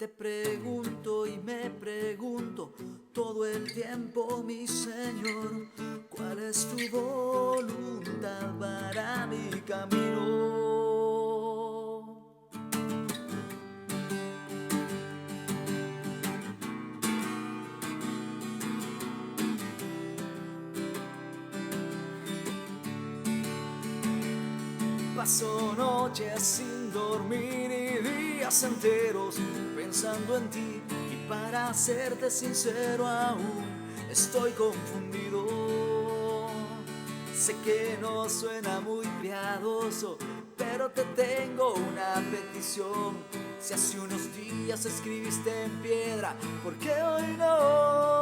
Te pregunto y me pregunto todo el tiempo, mi Señor, ¿cuál es tu voluntad para mi camino? Paso noches sin dormir y días enteros pensando en ti, y para serte sincero aún estoy confundido. Sé que no suena muy piadoso, pero te tengo una petición. Si hace unos días escribiste en piedra, ¿por qué hoy no?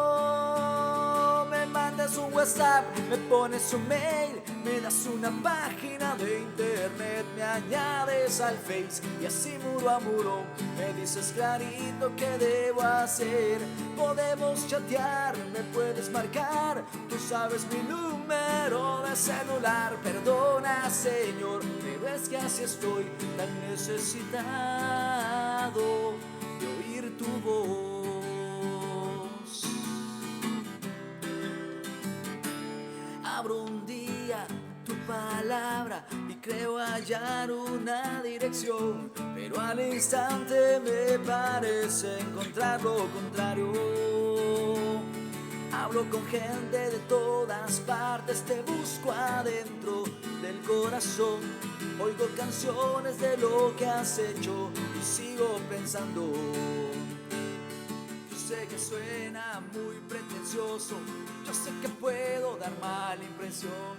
Me mandas un WhatsApp, me pones un mail, me das una página de internet, me añades al Face y así muro a muro me dices clarito qué debo hacer. Podemos chatear, me puedes marcar, tú sabes mi número de celular. Perdona, Señor, pero es que así estoy tan necesitado de oír tu voz. Abro un día tu palabra y creo hallar una dirección, pero al instante me parece encontrar lo contrario. Hablo con gente de todas partes, te busco adentro del corazón. Oigo canciones de lo que has hecho y sigo pensando. Yo sé que suena muy pretencioso, yo sé que puedo dar mala impresión,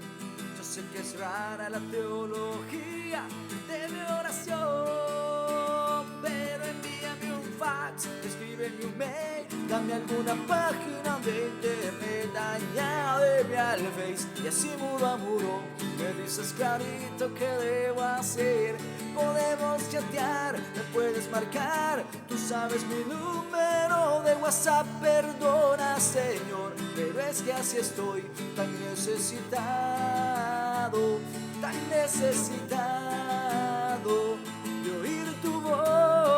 yo sé que es rara la teología de mi oración, pero envíame un fax, escríbeme un mail, dame alguna página de internet, añádeme al Face y así muro a muro me dices clarito qué debo hacer. Podemos chatear, me puedes marcar, tú sabes mi número de WhatsApp. Perdona, Señor, pero es que así estoy tan necesitado de oír tu voz.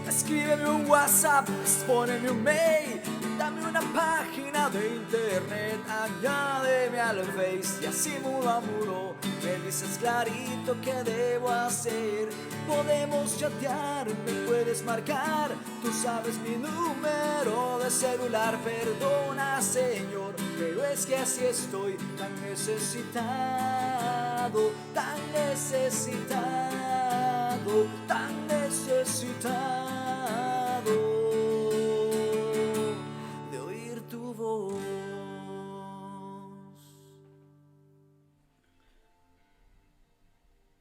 Escríbeme un WhatsApp, poneme un mail, dame una página de internet, añádeme al Face y así muro a muro me dices clarito qué debo hacer. Podemos chatear, me puedes marcar, tú sabes mi número de celular. Perdona, Señor, pero es que así estoy tan necesitado, de oír tu voz.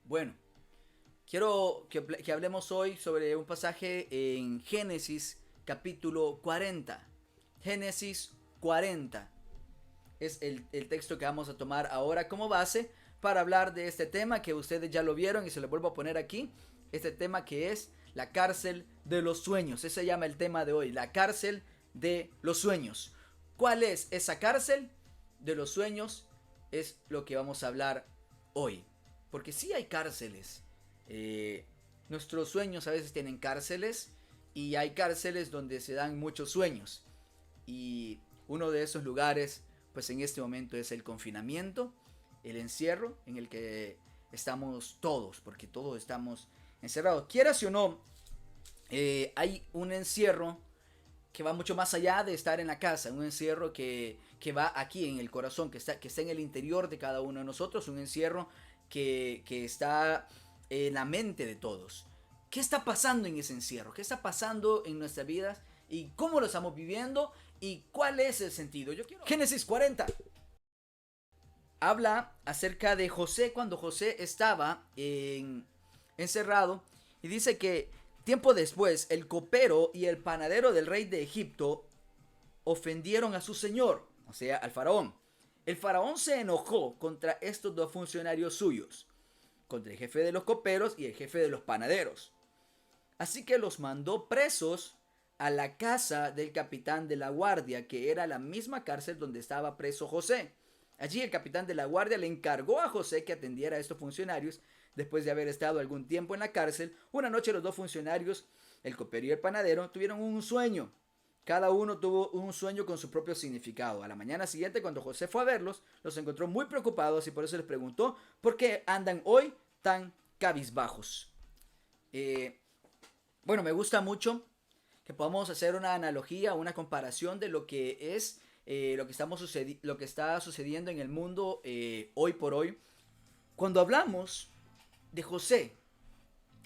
Bueno, quiero que hablemos hoy sobre un pasaje en Génesis capítulo 40. Génesis 40 es el texto que vamos a tomar ahora como base para hablar de este tema que ustedes ya lo vieron y se lo vuelvo a poner aquí. Este tema que es la cárcel de los sueños. Ese se llama el tema de hoy, la cárcel de los sueños. ¿Cuál es esa cárcel de los sueños? Es lo que vamos a hablar hoy. Porque sí hay cárceles. Nuestros sueños a veces tienen cárceles y hay cárceles donde se dan muchos sueños. Y uno de esos lugares, pues en este momento es el confinamiento, el encierro en el que estamos todos, porque todos estamos encerrados. Quieras o no, hay un encierro que va mucho más allá de estar en la casa, un encierro que va aquí en el corazón, que está en el interior de cada uno de nosotros, un encierro que está en la mente de todos. ¿Qué está pasando en ese encierro? ¿Qué está pasando en nuestras vidas? ¿Y cómo lo estamos viviendo? ¿Y cuál es el sentido? Génesis 40 habla acerca de José cuando José estaba encerrado, y dice que tiempo después el copero y el panadero del rey de Egipto ofendieron a su señor, o sea, al faraón. El faraón se enojó contra estos dos funcionarios suyos, contra el jefe de los coperos y el jefe de los panaderos. Así que los mandó presos a la casa del capitán de la guardia, que era la misma cárcel donde estaba preso José. Allí el capitán de la guardia le encargó a José que atendiera a estos funcionarios. Después de haber estado algún tiempo en la cárcel, una noche los dos funcionarios, el copero y el panadero, tuvieron un sueño. Cada uno tuvo un sueño con su propio significado. A la mañana siguiente, cuando José fue a verlos, los encontró muy preocupados y por eso les preguntó por qué andan hoy tan cabizbajos. Bueno, me gusta mucho que podamos hacer una analogía, una comparación de lo que es lo que está sucediendo en el mundo hoy por hoy. Cuando hablamos de José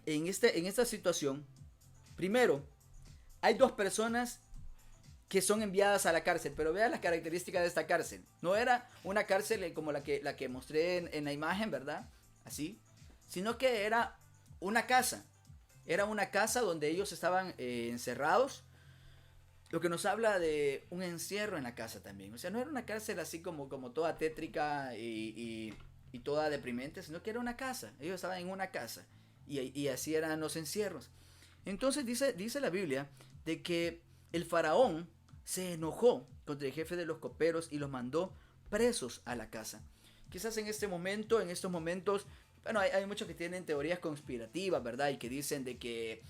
en esta situación, primero, hay dos personas que son enviadas a la cárcel, pero vean las características de esta cárcel. No era una cárcel como la que mostré en la imagen, ¿verdad? Así, sino que era una casa. Era una casa donde ellos estaban encerrados, lo que nos habla de un encierro en la casa también. O sea, no era una cárcel así como toda tétrica y toda deprimente, sino que era una casa. Ellos estaban en una casa y así eran los encierros. Entonces dice la Biblia de que el faraón se enojó contra el jefe de los coperos y los mandó presos a la casa. Quizás en estos momentos, bueno, hay muchos que tienen teorías conspirativas, ¿verdad? Y que dicen de que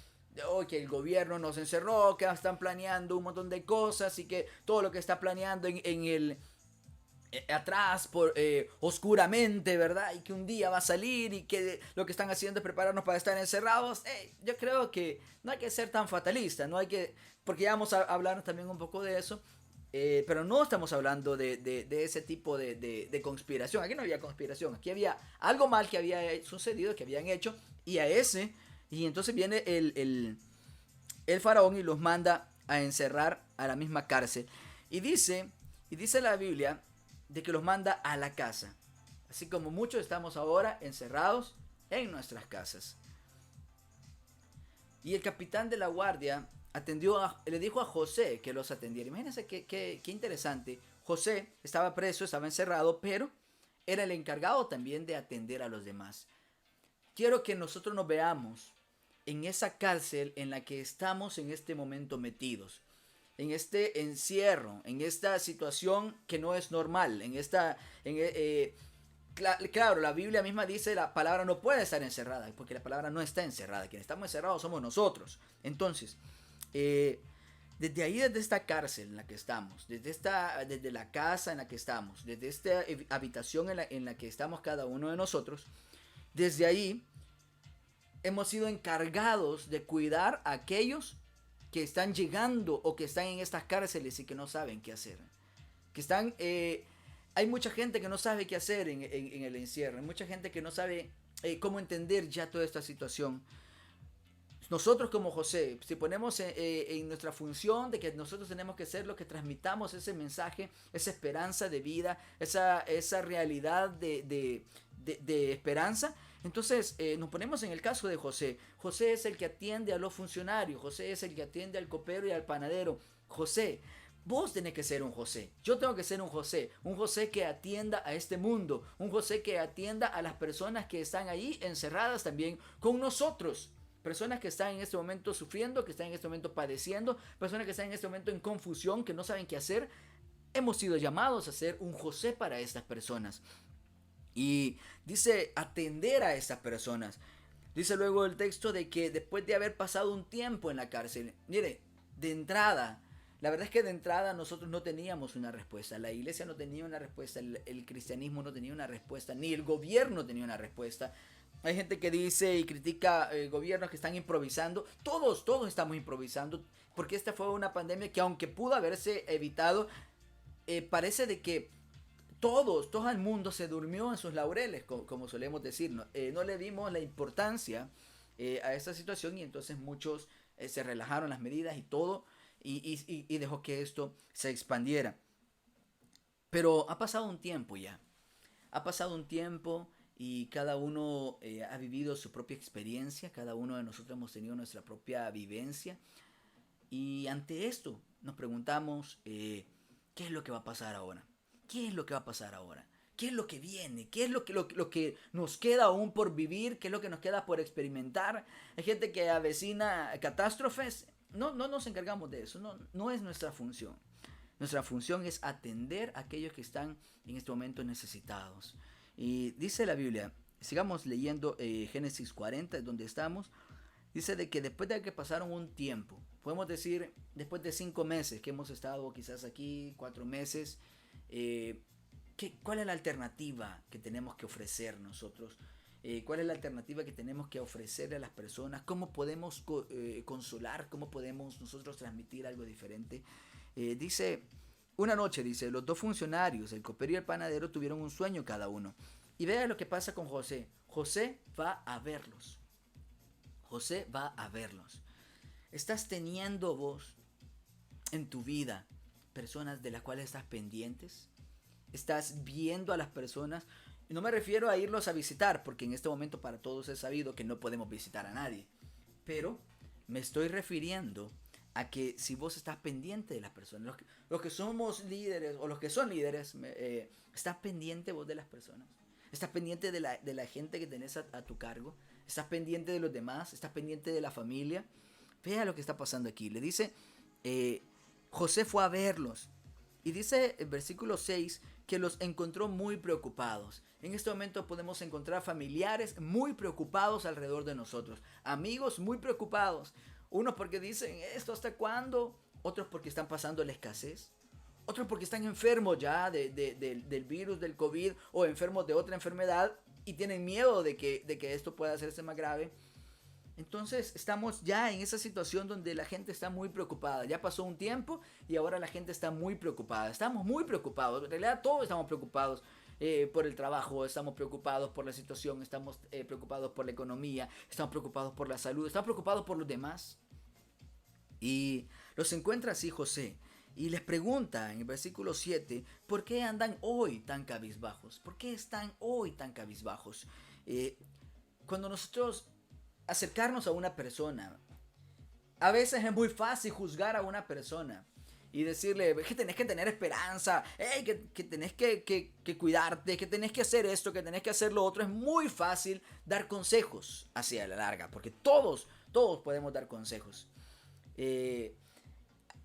que el gobierno nos encerró, que están planeando un montón de cosas y que todo lo que está planeando en el atrás oscuramente, ¿verdad? Y que un día va a salir y que lo que están haciendo es prepararnos para estar encerrados. Yo creo que no hay que ser tan fatalista, no hay que, porque ya vamos a hablar también un poco de eso, pero no estamos hablando de ese tipo de conspiración. Aquí no había conspiración, aquí había algo mal que había sucedido, que habían hecho, y entonces viene el faraón y los manda a encerrar a la misma cárcel. Y dice la Biblia de que los manda a la casa. Así como muchos estamos ahora encerrados en nuestras casas. Y el capitán de la guardia le dijo a José que los atendiera. Imagínense qué interesante. José estaba preso, estaba encerrado, pero era el encargado también de atender a los demás. Quiero que nosotros nos veamos en esa cárcel en la que estamos en este momento metidos, en este encierro, en esta situación que no es normal, claro, la Biblia misma dice la palabra no puede estar encerrada, porque la palabra no está encerrada, quienes estamos encerrados somos nosotros. Entonces, desde ahí, desde esta cárcel en la que estamos, desde la casa en la que estamos, desde esta habitación en la que estamos cada uno de nosotros, desde ahí hemos sido encargados de cuidar a aquellos que están llegando o que están en estas cárceles y que no saben qué hacer. Hay mucha gente que no sabe qué hacer en el encierro. Hay mucha gente que no sabe cómo entender ya toda esta situación. Nosotros como José, si ponemos en nuestra función de que nosotros tenemos que ser los que transmitamos ese mensaje, esa esperanza de vida, esa realidad de esperanza, entonces nos ponemos en el caso de José. José es el que atiende a los funcionarios, José es el que atiende al copero y al panadero. José, vos tenés que ser un José, yo tengo que ser un José que atienda a este mundo, un José que atienda a las personas que están ahí encerradas también con nosotros. Personas que están en este momento sufriendo, que están en este momento padeciendo, personas que están en este momento en confusión, que no saben qué hacer. Hemos sido llamados a ser un José para estas personas. Y dice atender a estas personas. Dice luego el texto de que después de haber pasado un tiempo en la cárcel, mire, de entrada, la verdad es que de entrada nosotros no teníamos una respuesta. La iglesia no tenía una respuesta, el cristianismo no tenía una respuesta, ni el gobierno tenía una respuesta. Hay gente que dice y critica gobiernos que están improvisando. Todos estamos improvisando. Porque esta fue una pandemia que aunque pudo haberse evitado, parece de que todo el mundo se durmió en sus laureles, como solemos decir. No le dimos la importancia a esta situación y entonces muchos se relajaron las medidas y todo y dejó que esto se expandiera. Pero ha pasado un tiempo ya. Ha pasado un tiempo y cada uno ha vivido su propia experiencia, cada uno de nosotros hemos tenido nuestra propia vivencia y ante esto nos preguntamos ¿qué es lo que va a pasar ahora? ¿Qué es lo que va a pasar ahora? ¿Qué es lo que viene? ¿Qué es lo que nos queda aún por vivir? ¿Qué es lo que nos queda por experimentar? Hay gente que avecina catástrofes no nos encargamos de eso, no es nuestra función. Nuestra función es atender a aquellos que están en este momento necesitados. Y dice la Biblia, sigamos leyendo Génesis 40, donde estamos. Dice de que después de que pasaron un tiempo, podemos decir después de 5 meses que hemos estado quizás aquí, 4 meses, ¿cuál es la alternativa que tenemos que ofrecer nosotros? ¿Cuál es la alternativa que tenemos que ofrecerle a las personas? ¿Cómo podemos consolar? ¿Cómo podemos nosotros transmitir algo diferente? Dice, una noche, dice, los dos funcionarios, el copero y el panadero, tuvieron un sueño cada uno. Y vea lo que pasa con José. José va a verlos. José va a verlos. ¿Estás teniendo vos en tu vida personas de las cuales estás pendientes? ¿Estás viendo a las personas? Y no me refiero a irlos a visitar, porque en este momento para todos es sabido que no podemos visitar a nadie. Pero me estoy refiriendo a que si vos estás pendiente de las personas, los que somos líderes o los que son líderes, estás pendiente vos de las personas. Estás pendiente de la gente que tenés a tu cargo. Estás pendiente de los demás. Estás pendiente de la familia. Vea lo que está pasando aquí. Le dice, José fue a verlos. Y dice el versículo 6 que los encontró muy preocupados. En este momento podemos encontrar familiares muy preocupados alrededor de nosotros. Amigos muy preocupados. Unos porque dicen, ¿esto hasta cuándo? Otros porque están pasando la escasez. Otros porque están enfermos ya del virus, del COVID, o enfermos de otra enfermedad y tienen miedo de que esto pueda hacerse más grave. Entonces estamos ya en esa situación donde la gente está muy preocupada. Ya pasó un tiempo y ahora la gente está muy preocupada. Estamos muy preocupados. En realidad todos estamos preocupados por el trabajo, estamos preocupados por la situación, estamos preocupados por la economía, estamos preocupados por la salud, estamos preocupados por los demás. Y los encuentra así José. Y les pregunta en el versículo 7, ¿por qué andan hoy tan cabizbajos? ¿Por qué están hoy tan cabizbajos? Cuando nosotros acercarnos a una persona, a veces es muy fácil juzgar a una persona y decirle que tenés que tener esperanza, hey, que tenés que cuidarte, que tenés que hacer esto, que tenés que hacer lo otro. Es muy fácil dar consejos hacia la larga, porque todos podemos dar consejos.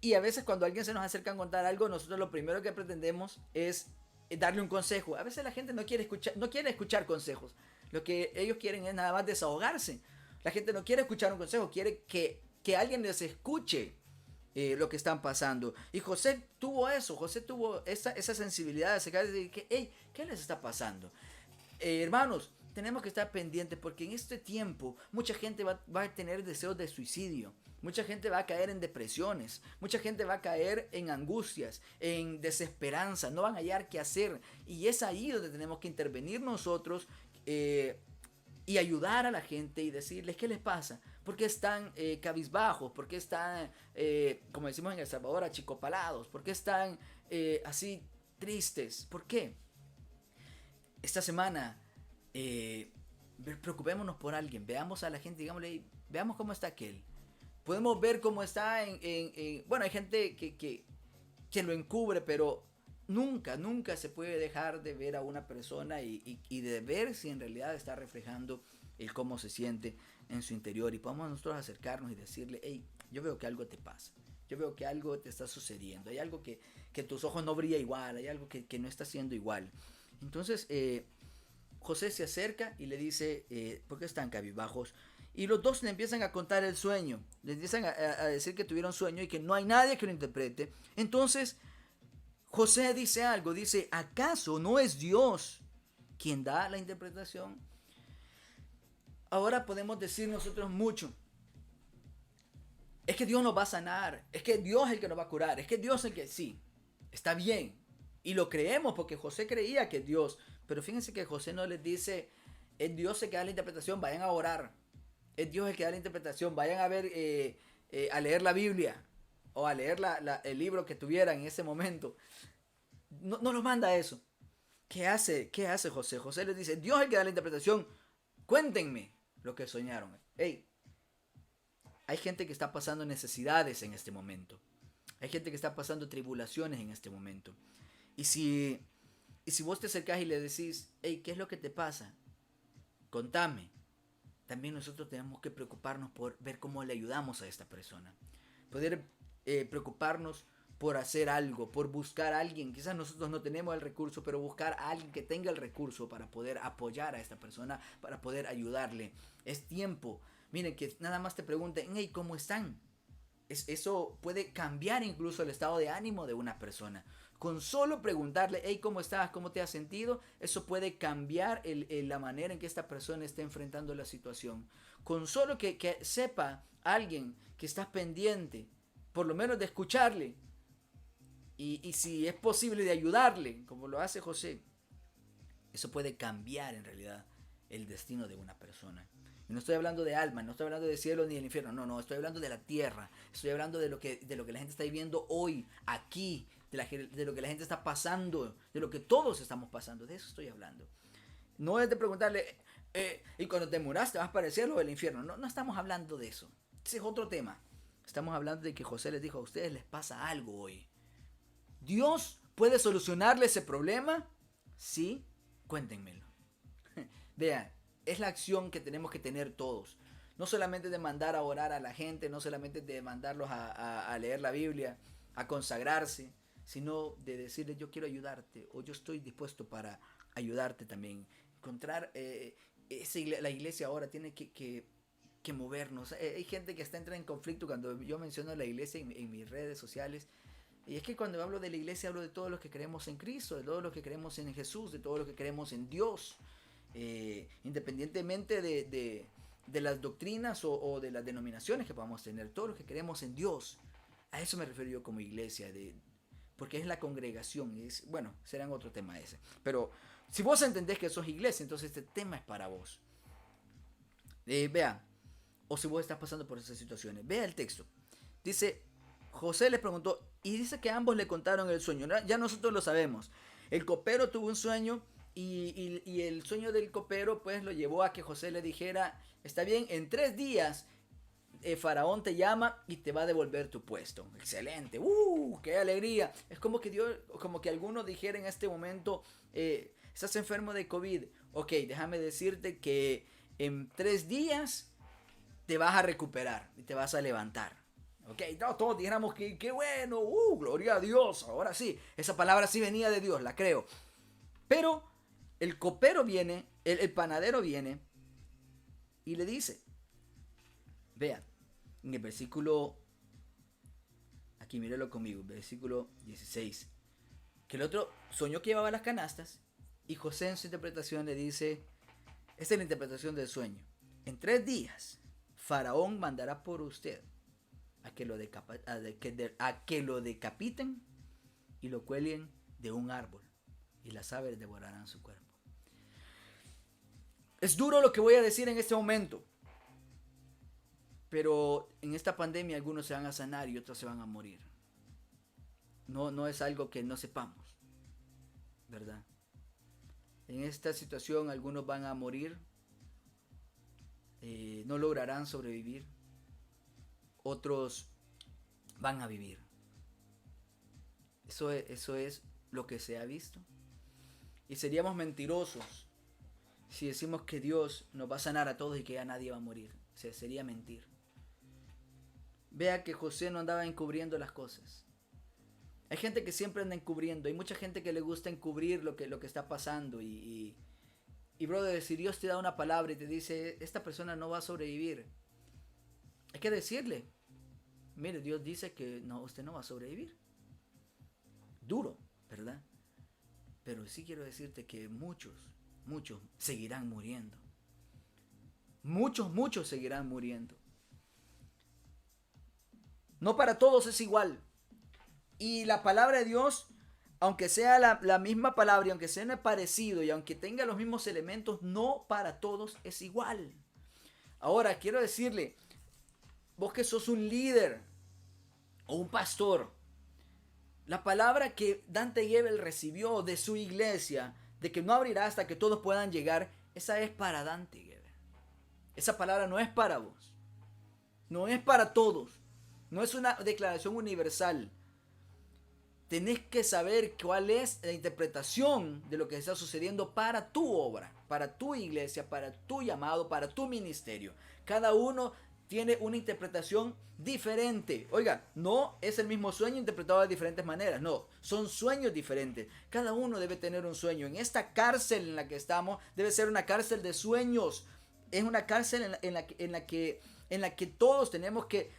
Y a veces cuando alguien se nos acerca a contar algo, nosotros lo primero que pretendemos es darle un consejo. A veces la gente no quiere escuchar consejos. Lo que ellos quieren es nada más desahogarse. La gente no quiere escuchar un consejo, quiere que alguien les escuche lo que están pasando. Y José tuvo eso, José tuvo esa sensibilidad de acercarse y decir, hey, ¿qué les está pasando? Hermanos, tenemos que estar pendientes porque en este tiempo mucha gente va a tener deseos de suicidio. Mucha gente va a caer en depresiones, mucha gente va a caer en angustias, en desesperanza, no van a hallar qué hacer. Y es ahí donde tenemos que intervenir nosotros y ayudar a la gente y decirles qué les pasa, por qué están cabizbajos, por qué están, como decimos en El Salvador, achicopalados, por qué están así tristes, ¿por qué? Esta semana preocupémonos por alguien, veamos a la gente, digámosle, veamos cómo está aquel. Podemos ver cómo está bueno, hay gente que lo encubre, pero nunca se puede dejar de ver a una persona y de ver si en realidad está reflejando el cómo se siente en su interior. Y podemos nosotros acercarnos y decirle, hey, yo veo que algo te pasa. Yo veo que algo te está sucediendo. Hay algo que tus ojos no brilla igual. Hay algo que no está siendo igual. Entonces, José se acerca y le dice, ¿por qué están cabizbajos? Y los dos le empiezan a contar el sueño. Le empiezan a decir que tuvieron sueño y que no hay nadie que lo interprete. Entonces, José dice algo. Dice, ¿acaso no es Dios quien da la interpretación? Ahora podemos decir nosotros mucho. Es que Dios nos va a sanar. Es que Dios es el que nos va a curar. Es que Dios es el que... Sí, está bien. Y lo creemos porque José creía que es Dios. Pero fíjense que José no les dice, es Dios el que da la interpretación, vayan a orar. Es Dios el que da la interpretación. Vayan a ver, a leer la Biblia o a leer el libro que tuvieran en ese momento. No nos manda eso. ¿Qué hace José? José les dice, Dios es el que da la interpretación. Cuéntenme lo que soñaron. Hey, hay gente que está pasando necesidades en este momento. Hay gente que está pasando tribulaciones en este momento. Y si vos te acercás y le decís, hey, ¿qué es lo que te pasa? Contame. También nosotros tenemos que preocuparnos por ver cómo le ayudamos a esta persona. poder preocuparnos por hacer algo, por buscar a alguien. Quizás nosotros no tenemos el recurso, pero buscar a alguien que tenga el recurso para poder apoyar a esta persona, para poder ayudarle. Es tiempo. Miren, que nada más te pregunten, hey, ¿cómo están? Eso puede cambiar incluso el estado de ánimo de una persona. Con solo preguntarle, hey, ¿cómo estás? ¿Cómo te has sentido? Eso puede cambiar la manera en que esta persona está enfrentando la situación. Con solo que sepa alguien que estás pendiente, por lo menos de escucharle, y si es posible de ayudarle, como lo hace José, eso puede cambiar en realidad el destino de una persona. Y no estoy hablando de alma, no estoy hablando de cielo ni del infierno, no, estoy hablando de la tierra, estoy hablando de lo que la gente está viviendo hoy, aquí, de lo que la gente está pasando, de lo que todos estamos pasando, de eso estoy hablando. No es de preguntarle, y cuando te muras te vas para el cielo o el infierno, no estamos hablando de eso, ese es otro tema. Estamos hablando de que José les dijo, a ustedes les pasa algo hoy. ¿Dios puede solucionarle ese problema? Sí, cuéntenmelo. Vean, es la acción que tenemos que tener todos. No solamente de mandar a orar a la gente, no solamente de mandarlos a leer la Biblia, a consagrarse, sino de decirles yo quiero ayudarte o yo estoy dispuesto para ayudarte también. Encontrar la iglesia ahora tiene que movernos. Hay gente que está entrando en conflicto cuando yo menciono la iglesia en mis redes sociales. Y es que cuando hablo de la iglesia hablo de todos los que creemos en Cristo, de todos los que creemos en Jesús, de todos los que creemos en Dios. Independientemente de las doctrinas o de las denominaciones que podamos tener, todos los que creemos en Dios. A eso me refiero yo como iglesia, porque es la congregación. Bueno, será otro tema ese. Pero si vos entendés que sos iglesia, entonces este tema es para vos. Vea, o si vos estás pasando por esas situaciones, vea el texto. Dice, José les preguntó, y dice que ambos le contaron el sueño. Ya nosotros lo sabemos. El copero tuvo un sueño y el sueño del copero pues lo llevó a que José le dijera, está bien, en 3 días Faraón te llama y te va a devolver tu puesto. Excelente, qué alegría. Es como que algunos dijeran en este momento, estás enfermo de COVID. Ok, déjame decirte que en 3 días te vas a recuperar y te vas a levantar. Ok, todos dijéramos que qué bueno, gloria a Dios, ahora sí, esa palabra sí venía de Dios, la creo. Pero el copero viene, el panadero viene y le dice, vean, en el versículo, aquí mírelo conmigo, versículo 16, que el otro soñó que llevaba las canastas y José en su interpretación le dice, esta es la interpretación del sueño, en 3 días Faraón mandará por usted a que lo decapiten y lo cuelguen de un árbol y las aves devorarán su cuerpo. Es duro lo que voy a decir en este momento, pero en esta pandemia algunos se van a sanar y otros se van a morir. No es algo que no sepamos, ¿verdad? En esta situación algunos van a morir, no lograrán sobrevivir, otros van a vivir. Eso es lo que se ha visto. Y seríamos mentirosos si decimos que Dios nos va a sanar a todos y que ya nadie va a morir. O sea, sería mentir. Vea que José no andaba encubriendo las cosas. Hay gente que siempre anda encubriendo. Hay mucha gente que le gusta encubrir lo que está pasando. Y brother, si Dios te da una palabra y te dice, esta persona no va a sobrevivir, hay que decirle, mire, Dios dice que no, usted no va a sobrevivir. Duro, ¿verdad? Pero sí quiero decirte que muchos seguirán muriendo. Muchos seguirán muriendo. No para todos es igual. Y la palabra de Dios, aunque sea la misma palabra, y aunque sea parecido, y aunque tenga los mismos elementos, no para todos es igual. Ahora, quiero decirle, vos que sos un líder o un pastor, la palabra que Dante Gebel recibió de su iglesia, de que no abrirá hasta que todos puedan llegar, esa es para Dante Gebel. Esa palabra no es para vos. No es para todos. No es una declaración universal. Tenés que saber cuál es la interpretación de lo que está sucediendo para tu obra, para tu iglesia, para tu llamado, para tu ministerio. Cada uno tiene una interpretación diferente. Oiga, no es el mismo sueño interpretado de diferentes maneras, no, son sueños diferentes. Cada uno debe tener un sueño. En esta cárcel en la que estamos debe ser una cárcel de sueños. Es una cárcel en la que todos tenemos que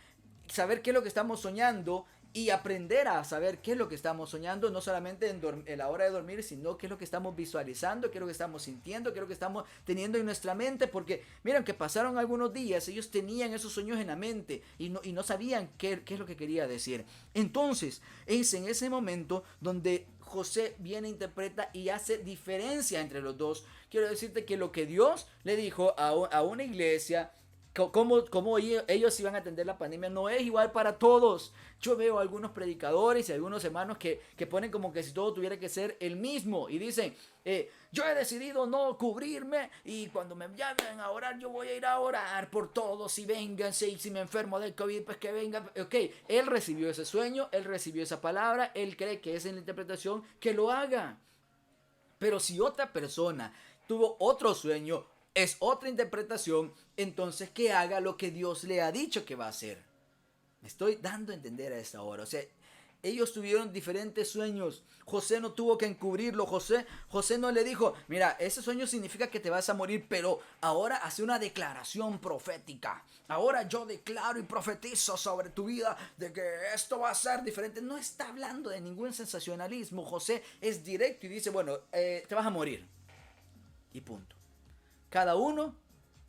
saber qué es lo que estamos soñando y aprender a saber qué es lo que estamos soñando, no solamente en la hora de dormir, sino qué es lo que estamos visualizando, qué es lo que estamos sintiendo, qué es lo que estamos teniendo en nuestra mente, porque miren que pasaron algunos días, ellos tenían esos sueños en la mente y no sabían qué es lo que quería decir. Entonces, es en ese momento donde José viene, interpreta y hace diferencia entre los dos. Quiero decirte que lo que Dios le dijo a una iglesia, cómo ellos iban a atender la pandemia, no es igual para todos. Yo veo algunos predicadores y algunos hermanos que ponen como que si todo tuviera que ser el mismo y dicen, yo he decidido no cubrirme y cuando me llamen a orar yo voy a ir a orar por todos y vénganse, y si me enfermo del COVID pues que vengan. Ok, él recibió ese sueño, él recibió esa palabra, él cree que es en la interpretación, que lo haga. Pero si otra persona tuvo otro sueño, es otra interpretación, entonces que haga lo que Dios le ha dicho que va a hacer. Me estoy dando a entender a esta hora. O sea, ellos tuvieron diferentes sueños. José no tuvo que encubrirlo. José no le dijo, mira, ese sueño significa que te vas a morir, pero ahora hace una declaración profética. Ahora yo declaro y profetizo sobre tu vida de que esto va a ser diferente. No está hablando de ningún sensacionalismo. José es directo y dice, bueno, te vas a morir. Y punto. Cada uno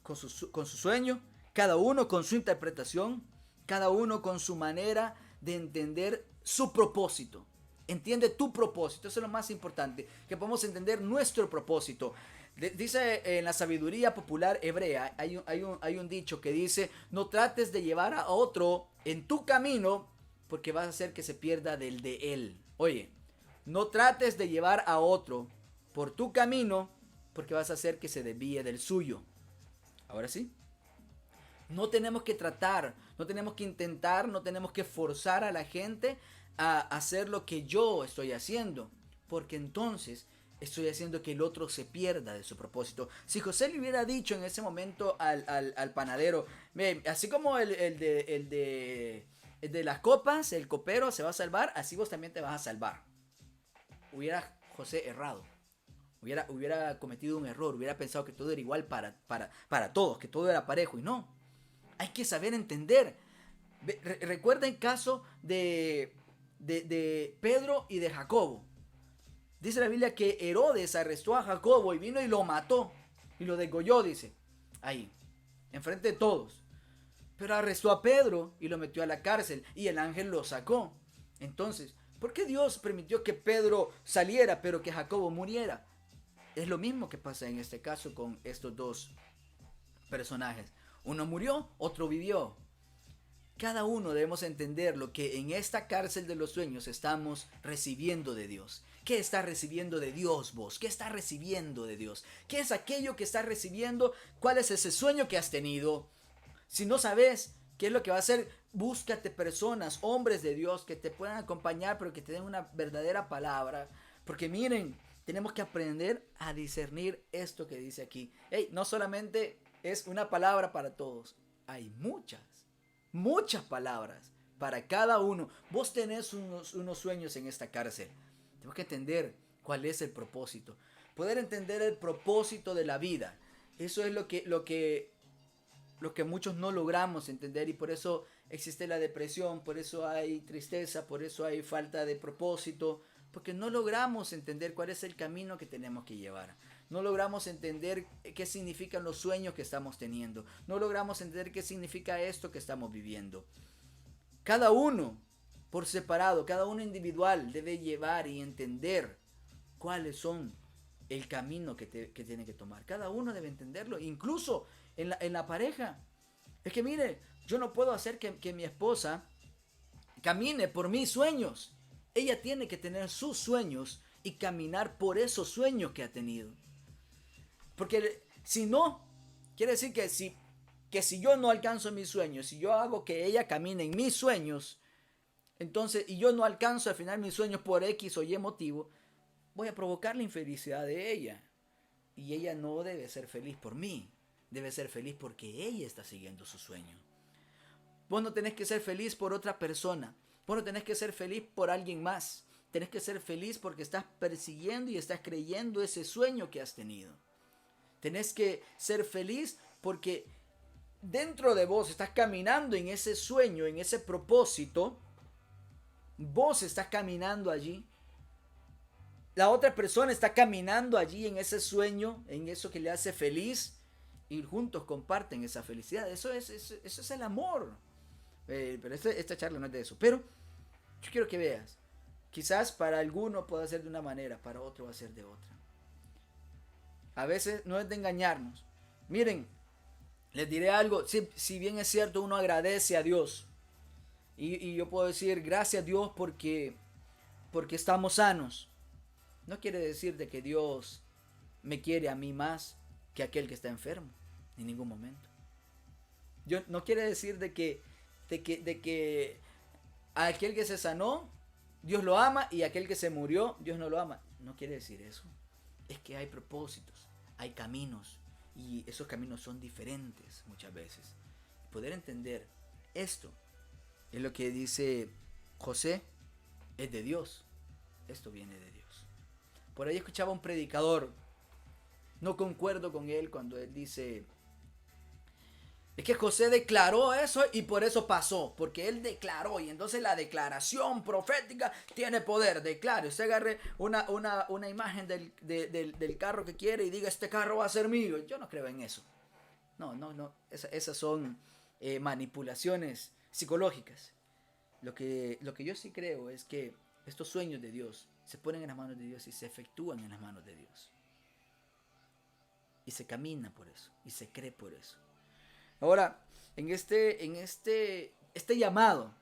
con su sueño, cada uno con su interpretación, cada uno con su manera de entender su propósito. Entiende tu propósito, eso es lo más importante, que podamos entender nuestro propósito. Dice en la sabiduría popular hebrea, hay un dicho que dice, no trates de llevar a otro en tu camino porque vas a hacer que se pierda del de él. Oye, no trates de llevar a otro por tu camino porque vas a hacer que se desvíe del suyo. Ahora sí. No tenemos que tratar, no tenemos que intentar, no tenemos que forzar a la gente a hacer lo que yo estoy haciendo, porque entonces estoy haciendo que el otro se pierda de su propósito. Si José le hubiera dicho en ese momento al panadero, así como el de las copas, el copero se va a salvar, así vos también te vas a salvar. Hubiera José errado. Hubiera cometido un error, hubiera pensado que todo era igual para todos, que todo era parejo, y no. Hay que saber entender. Recuerda el caso de Pedro y de Jacobo. Dice la Biblia que Herodes arrestó a Jacobo y vino y lo mató. Y lo degolló, dice. Ahí, enfrente de todos. Pero arrestó a Pedro y lo metió a la cárcel y el ángel lo sacó. Entonces, ¿por qué Dios permitió que Pedro saliera pero que Jacobo muriera? Es lo mismo que pasa en este caso con estos dos personajes. Uno murió, otro vivió. Cada uno debemos entender lo que en esta cárcel de los sueños estamos recibiendo de Dios. ¿Qué estás recibiendo de Dios vos? ¿Qué estás recibiendo de Dios? ¿Qué es aquello que estás recibiendo? ¿Cuál es ese sueño que has tenido? Si no sabes qué es lo que va a hacer, búscate personas, hombres de Dios que te puedan acompañar, pero que te den una verdadera palabra. Porque miren, tenemos que aprender a discernir esto que dice aquí. Hey, no solamente es una palabra para todos, hay muchas palabras para cada uno. Vos tenés unos sueños en esta cárcel. Tenemos que entender cuál es el propósito. Poder entender el propósito de la vida. Eso es lo que muchos no logramos entender y por eso existe la depresión, por eso hay tristeza, por eso hay falta de propósito, porque no logramos entender cuál es el camino que tenemos que llevar. No logramos entender qué significan los sueños que estamos teniendo. No logramos entender qué significa esto que estamos viviendo. Cada uno por separado, cada uno individual debe llevar y entender cuáles son el camino que tiene que tomar. Cada uno debe entenderlo, incluso en la pareja. Es que mire, yo no puedo hacer que mi esposa camine por mis sueños. Ella tiene que tener sus sueños y caminar por esos sueños que ha tenido. Porque si no, quiere decir que si yo no alcanzo mis sueños, si yo hago que ella camine en mis sueños, entonces, y yo no alcanzo al final mis sueños por X o Y motivo, voy a provocar la infelicidad de ella. Y ella no debe ser feliz por mí, debe ser feliz porque ella está siguiendo su sueño. Vos no tenés que ser feliz por otra persona. Vos no tenés que ser feliz por alguien más. Tenés que ser feliz porque estás persiguiendo y estás creyendo ese sueño que has tenido. Tenés que ser feliz porque dentro de vos estás caminando en ese sueño, en ese propósito. Vos estás caminando allí. La otra persona está caminando allí en ese sueño, en eso que le hace feliz. Y juntos comparten esa felicidad. Eso es el amor. Pero esta charla no es de eso. Pero yo quiero que veas. Quizás para alguno pueda ser de una manera, para otro va a ser de otra. A veces no es de engañarnos. Miren, les diré algo. Si bien es cierto, uno agradece a Dios. Y yo puedo decir gracias a Dios porque estamos sanos. No quiere decir de que Dios me quiere a mí más que aquel que está enfermo. En ningún momento. No quiere decir de que a aquel que se sanó, Dios lo ama, y a aquel que se murió, Dios no lo ama. No quiere decir eso. Es que hay propósitos, hay caminos, y esos caminos son diferentes muchas veces. Poder entender esto es lo que dice José, es de Dios. Esto viene de Dios. Por ahí escuchaba un predicador, no concuerdo con él cuando él dice, es que José declaró eso y por eso pasó, porque él declaró, y entonces la declaración profética tiene poder. Declare, usted agarre una imagen del carro que quiere y diga, este carro va a ser mío. Yo no creo en eso. No, esas son manipulaciones psicológicas. Lo que yo sí creo es que estos sueños de Dios se ponen en las manos de Dios y se efectúan en las manos de Dios. Y se camina por eso, y se cree por eso. Ahora, en este llamado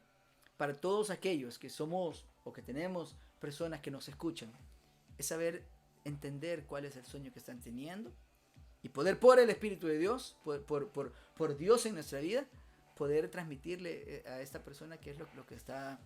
para todos aquellos que somos o que tenemos personas que nos escuchan, es saber entender cuál es el sueño que están teniendo y poder, por el Espíritu de Dios, por Dios en nuestra vida, poder transmitirle a esta persona qué es lo que está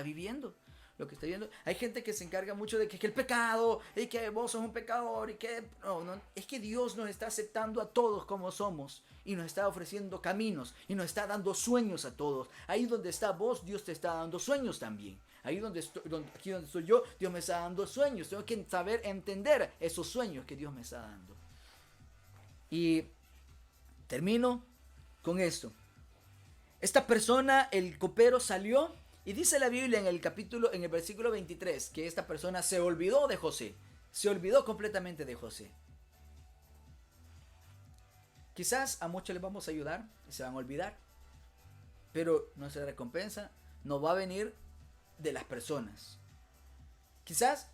viviendo. Lo que está viendo. Hay gente que se encarga mucho de que el pecado, y que vos sos un pecador, y que no, es que Dios nos está aceptando a todos como somos, y nos está ofreciendo caminos, y nos está dando sueños a todos. Ahí donde está vos, Dios te está dando sueños también. Aquí donde estoy yo, Dios me está dando sueños. Tengo que saber entender esos sueños que Dios me está dando. Y termino con esto. Esta persona, el copero, salió. Y dice la Biblia en el versículo 23, que esta persona se olvidó de José. Se olvidó completamente de José. Quizás a muchos les vamos a ayudar y se van a olvidar. Pero nuestra recompensa no va a venir de las personas. Quizás,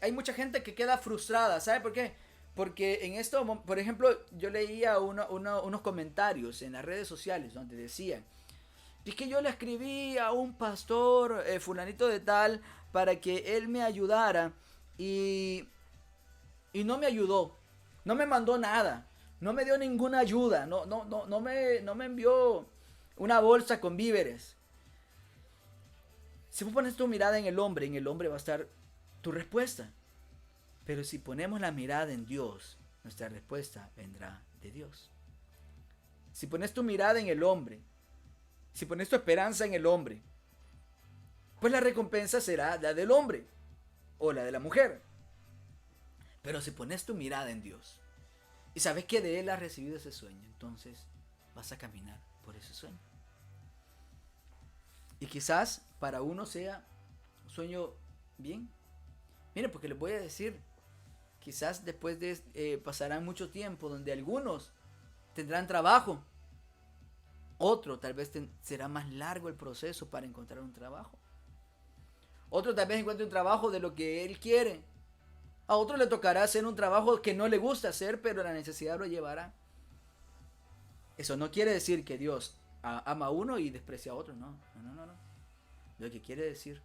hay mucha gente que queda frustrada. ¿Sabe por qué? Porque en esto, por ejemplo, yo leía unos comentarios en las redes sociales donde decían, es que yo le escribí a un pastor fulanito de tal para que él me ayudara y no me ayudó, no me mandó nada, no me dio ninguna ayuda, no me envió una bolsa con víveres. Si vos pones tu mirada en el hombre va a estar tu respuesta. Pero si ponemos la mirada en Dios, nuestra respuesta vendrá de Dios. Si pones tu mirada en el hombre, si pones tu esperanza en el hombre, pues la recompensa será la del hombre o la de la mujer. Pero si pones tu mirada en Dios y sabes que de Él has recibido ese sueño, entonces vas a caminar por ese sueño. Y quizás para uno sea un sueño bien. Miren, porque les voy a decir, quizás después de pasarán mucho tiempo donde algunos tendrán trabajo. Otro tal vez será más largo el proceso para encontrar un trabajo. Otro tal vez encuentre un trabajo de lo que él quiere. A otro le tocará hacer un trabajo que no le gusta hacer, pero la necesidad lo llevará. Eso no quiere decir que Dios ama a uno y desprecia a otro. No. Lo que quiere decir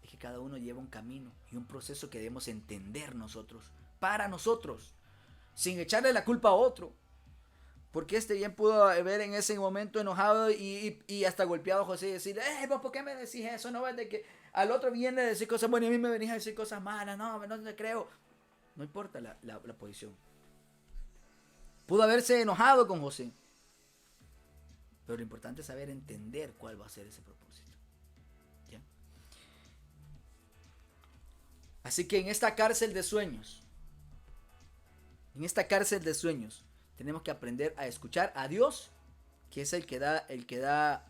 es que cada uno lleva un camino y un proceso que debemos entender nosotros, para nosotros, sin echarle la culpa a otro. Porque este bien pudo ver en ese momento enojado y hasta golpeado a José y decir, ¿vos por qué me decís eso? No ves de que al otro viene a decir cosas buenas y a mí me venís a decir cosas malas. No te creo. No importa la posición. Pudo haberse enojado con José. Pero lo importante es saber entender cuál va a ser ese propósito. ¿Ya? Así que en esta cárcel de sueños, tenemos que aprender a escuchar a Dios, que es el que da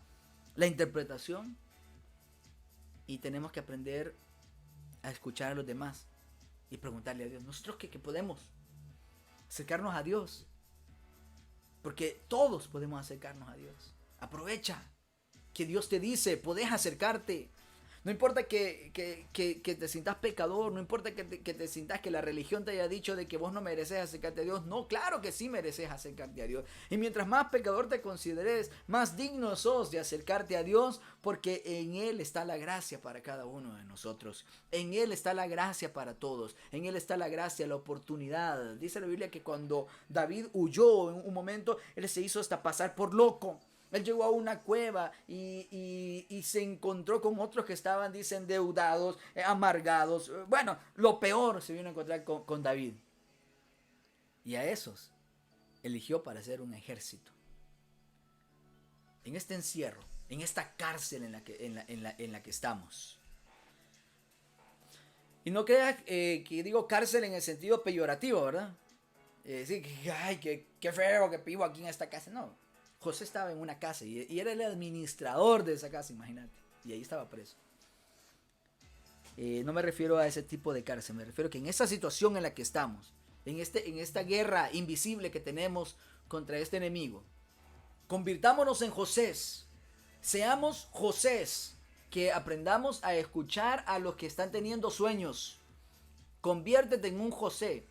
la interpretación, y tenemos que aprender a escuchar a los demás y preguntarle a Dios. Nosotros que podemos acercarnos a Dios, porque todos podemos acercarnos a Dios. Aprovecha que Dios te dice, podés acercarte. No importa que te sientas pecador, no importa que te sientas que la religión te haya dicho de que vos no mereces acercarte a Dios. No, claro que sí mereces acercarte a Dios. Y mientras más pecador te consideres, más digno sos de acercarte a Dios, porque en Él está la gracia para cada uno de nosotros. En Él está la gracia para todos. En Él está la gracia, la oportunidad. Dice la Biblia que cuando David huyó en un momento, él se hizo hasta pasar por loco. Él llegó a una cueva y se encontró con otros que estaban, dice, endeudados, amargados. Bueno, lo peor se vino a encontrar con David. Y a esos eligió para hacer un ejército. En este encierro, en esta cárcel en la que estamos. Y no creas que digo cárcel en el sentido peyorativo, ¿verdad? Sí, ay, qué feo que vivo aquí en esta casa. No. José estaba en una casa y era el administrador de esa casa, imagínate. Y ahí estaba preso. No me refiero a ese tipo de cárcel, me refiero a que en esa situación en la que estamos, en esta guerra invisible que tenemos contra este enemigo, convirtámonos en Josés. Seamos Josés, que aprendamos a escuchar a los que están teniendo sueños. Conviértete en un José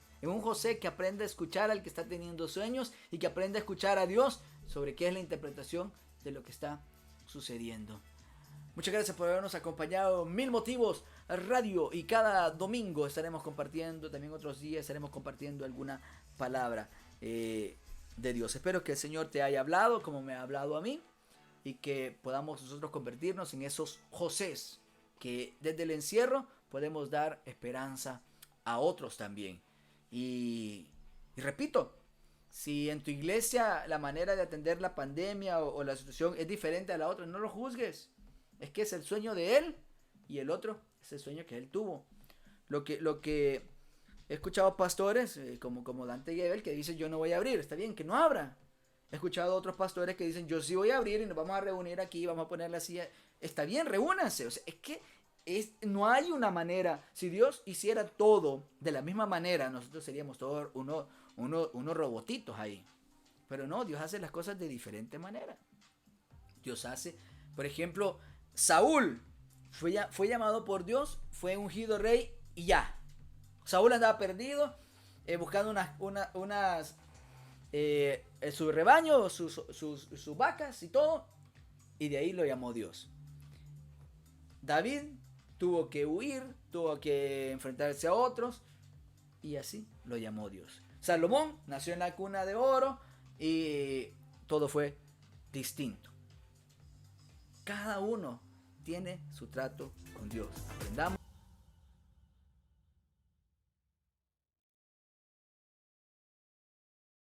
que aprende a escuchar al que está teniendo sueños y que aprende a escuchar a Dios sobre qué es la interpretación de lo que está sucediendo. Muchas gracias por habernos acompañado. Mil Motivos Radio, y cada domingo estaremos compartiendo, también otros días estaremos compartiendo alguna palabra de Dios. Espero que el Señor te haya hablado como me ha hablado a mí, y que podamos nosotros convertirnos en esos Josés que desde el encierro podemos dar esperanza a otros también. Y repito, si en tu iglesia la manera de atender la pandemia o la situación es diferente a la otra, no lo juzgues. Es que es el sueño de él y el otro es el sueño que él tuvo. Lo que he escuchado pastores como Dante Gebel que dicen yo no voy a abrir. Está bien, que no abra. He escuchado otros pastores que dicen yo sí voy a abrir y nos vamos a reunir aquí, vamos a poner la silla. Está bien, reúnanse. O sea, es que no hay una manera. Si Dios hiciera todo de la misma manera, nosotros seríamos todos unos robotitos ahí. Pero no, Dios hace las cosas de diferente manera. Dios hace, por ejemplo, Saúl fue llamado por Dios, fue ungido rey y ya. Saúl andaba perdido, buscando su rebaño, sus vacas y todo, y de ahí lo llamó Dios. David tuvo que huir, tuvo que enfrentarse a otros, y así lo llamó Dios. Salomón nació en la cuna de oro y todo fue distinto. Cada uno tiene su trato con Dios. Aprendamos